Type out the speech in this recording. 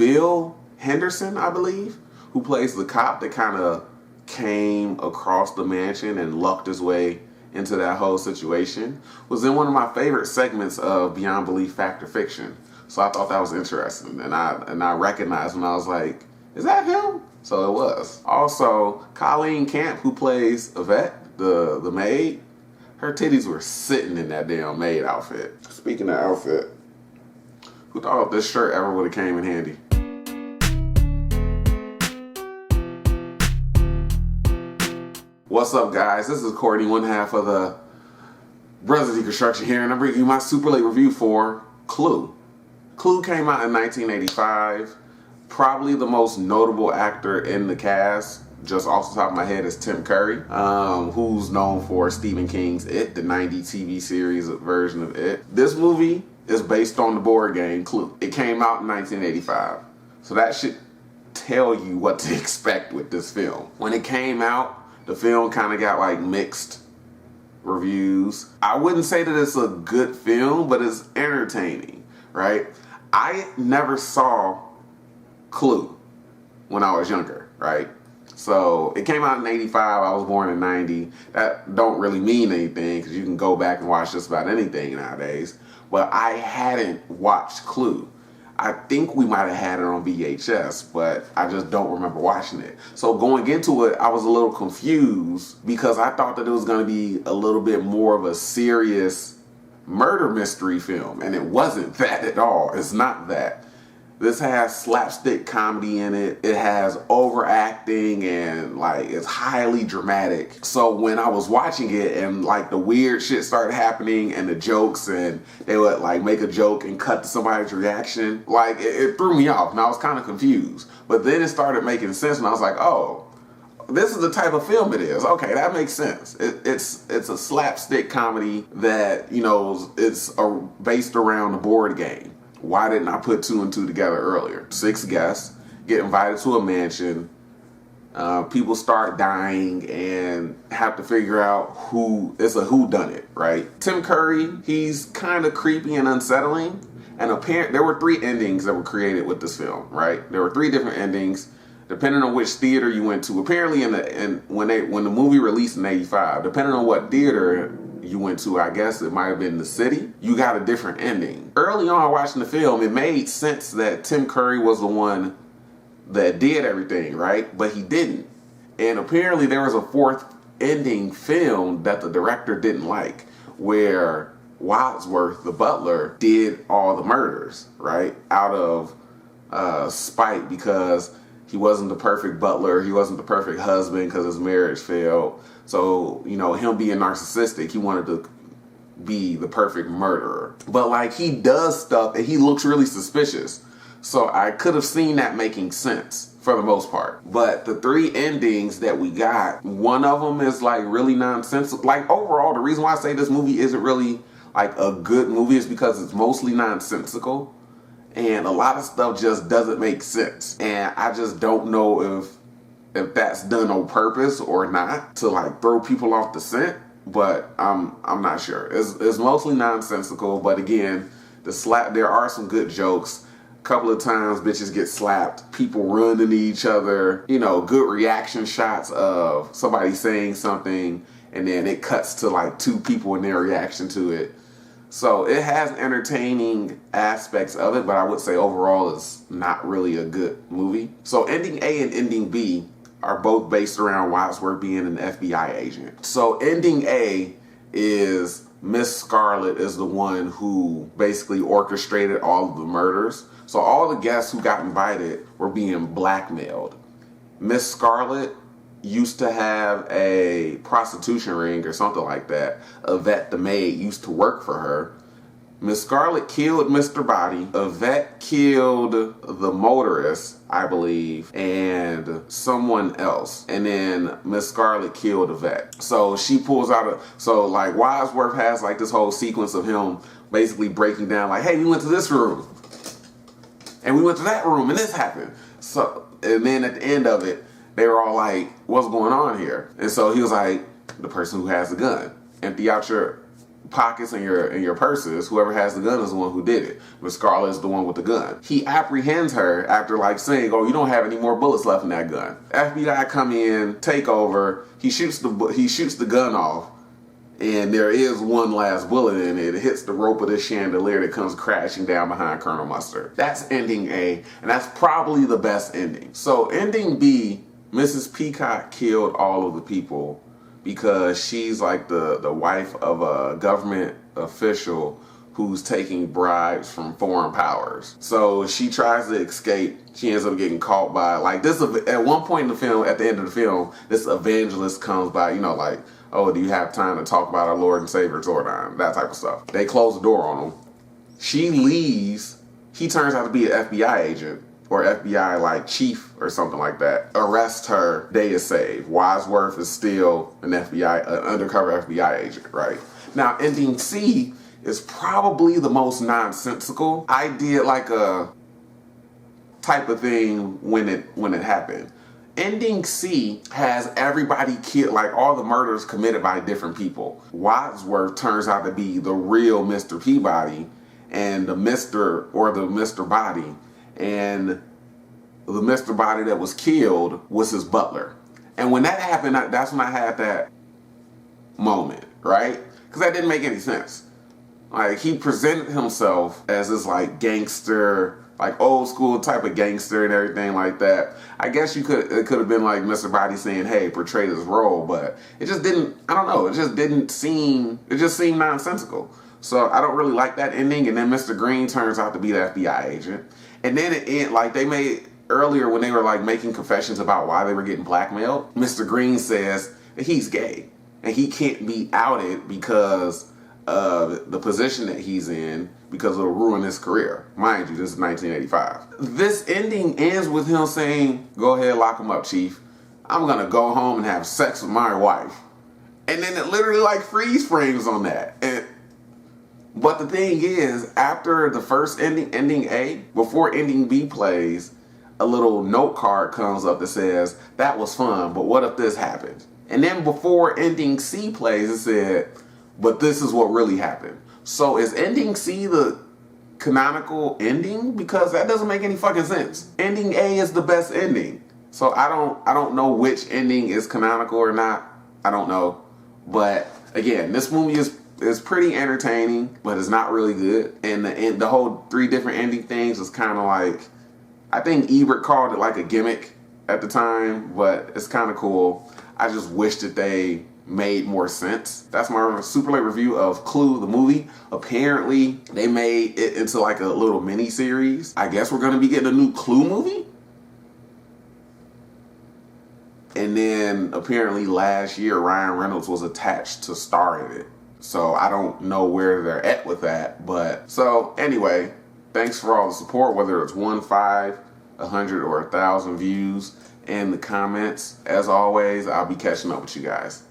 Bill Henderson, I believe, who plays the cop that kind of came across the mansion and lucked his way into that whole situation, was in one of my favorite segments of Beyond Belief Fact or Fiction. So I thought that was interesting, and I recognized when I was like, is that him? So it was. Also, Colleen Camp, who plays Yvette, the maid, her titties were sitting in that damn maid outfit. Speaking of outfit, who thought this shirt ever would have came in handy? What's up, guys? This is Courtney, one half of the Brothers Deconstruction here, and I'm bringing you my super late review for Clue. Clue came out in 1985. Probably the most notable actor in the cast, just off the top of my head, is Tim Curry, who's known for Stephen King's It, the 90 TV series version of It. This movie is based on the board game Clue. It came out in 1985, so that should tell you what to expect with this film. When it came out, the film kind of got like mixed reviews. I wouldn't say that it's a good film, but it's entertaining, right? I never saw Clue when I was younger, right? So it came out in 85, I was born in 90. That don't really mean anything because you can go back and watch just about anything nowadays. But I hadn't watched Clue. I think we might have had it on VHS, but I just don't remember watching it. So going into it, I was a little confused because I thought that it was going to be a little bit more of a serious murder mystery film, and it wasn't that at all. It's not that. This has slapstick comedy in it. It has overacting and like it's highly dramatic. So when I was watching it and like the weird shit started happening and the jokes, and they would like make a joke and cut to somebody's reaction, like it threw me off and I was kind of confused. But then it started making sense and I was like, oh, this is the type of film it is. Okay, that makes sense. It's a slapstick comedy that, you know, it's based around a board game. Why didn't I put two and two together earlier? 6 guests get invited to a mansion. People start dying and have to figure out who. It's a whodunit, right? Tim Curry, he's kind of creepy and unsettling. And there were 3 endings that were created with this film, right? There were 3 different endings, depending on which theater you went to. Apparently, when the movie released in '85, depending on what theater you went to, I guess it might have been the city, you got a different ending. Early on watching the film, it made sense that Tim Curry was the one that did everything, right? But he didn't. And apparently there was a 4th ending film that the director didn't like, where Wadsworth, the butler, did all the murders, right? Out of spite, because he wasn't the perfect butler, he wasn't the perfect husband because his marriage failed. So, you know, him being narcissistic, he wanted to be the perfect murderer. But like, he does stuff and he looks really suspicious. So I could have seen that making sense for the most part. But the 3 endings that we got, one of them is like really nonsensical. Like overall, the reason why I say this movie isn't really like a good movie is because it's mostly nonsensical. And a lot of stuff just doesn't make sense. And I just don't know if that's done on purpose or not to like throw people off the scent, but I'm not sure. It's mostly nonsensical, but again, there are some good jokes. A couple of times bitches get slapped, people run into each other, you know, good reaction shots of somebody saying something and then it cuts to like 2 people in their reaction to it. So it has entertaining aspects of it, but I would say overall it's not really a good movie. So ending A and ending B are both based around Wadsworth being an FBI agent. So ending A is Miss Scarlet is the one who basically orchestrated all of the murders. So all the guests who got invited were being blackmailed. Miss Scarlet used to have a prostitution ring or something like that. Yvette the maid used to work for her. Miss Scarlet killed Mr. Body. Yvette killed the motorist, I believe, and someone else. And then Miss Scarlet killed Yvette. So she pulls out so like Wadsworth has like this whole sequence of him basically breaking down like, hey, we went to this room. And we went to that room and this happened. So, and then at the end of it, they were all like, what's going on here? And so he was like, the person who has the gun. Empty out your pockets and your purses. Whoever has the gun is the one who did it. But Scarlett is the one with the gun. He apprehends her after like saying, "Oh, you don't have any more bullets left in that gun." FBI come in, take over. He shoots the gun off, and there is one last bullet in it. It hits the rope of this chandelier that comes crashing down behind Colonel Mustard. That's ending A, and that's probably the best ending. So ending B, Mrs. Peacock killed all of the people because she's like the wife of a government official who's taking bribes from foreign powers. So she tries to escape. She ends up getting caught by like this. At one point in the film, at the end of the film, this evangelist comes by, you know, like, "Oh, do you have time to talk about our Lord and Savior Zordon?" That type of stuff. They close the door on him. She leaves. He turns out to be an FBI agent or FBI like chief or something like that. Arrest her. Day is saved. Wadsworth is still an undercover FBI agent, right? Now, ending C is probably the most nonsensical. I did like a type of thing when it happened. Ending C has everybody killed, like all the murders committed by different people. Wadsworth turns out to be the real Mr. Peabody, and the Mr. Body, and the Mr. Body that was killed was his butler. And when that happened, that's when I had that moment, right? Because that didn't make any sense. Like, he presented himself as this like gangster, like old school type of gangster and everything like that. I guess it could have been like Mr. Body saying, "Hey, portray this role," but it just didn't, I don't know, it just seemed nonsensical. So I don't really like that ending. And then Mr. Green turns out to be the FBI agent. And then like they made earlier when they were like making confessions about why they were getting blackmailed, Mr. Green says that he's gay and he can't be outed because of the position that he's in, because it'll ruin his career. Mind you, this is 1985. This ending ends with him saying, "Go ahead, lock him up, Chief. I'm gonna go home and have sex with my wife." And then it literally like freeze frames on that. But the thing is, after the first ending A, before ending B plays, a little note card comes up that says, "That was fun, but what if this happened?" And then before ending C plays, it said, "But this is what really happened." So is ending C the canonical ending? Because that doesn't make any fucking sense. Ending A is the best ending. So I don't know which ending is canonical or not. I don't know. But again, this movie is pretty entertaining, but it's not really good. And the whole 3 different ending things is kind of like, I think Ebert called it like a gimmick at the time, but it's kind of cool. I just wish that they made more sense. That's my super late review of Clue, the movie. Apparently, they made it into like a little mini series. I guess we're going to be getting a new Clue movie. And then apparently last year, Ryan Reynolds was attached to star in it. So I don't know where they're at with that. But so anyway, thanks for all the support, whether it's 1, 5, 100, or 1,000 views in the comments. As always, I'll be catching up with you guys.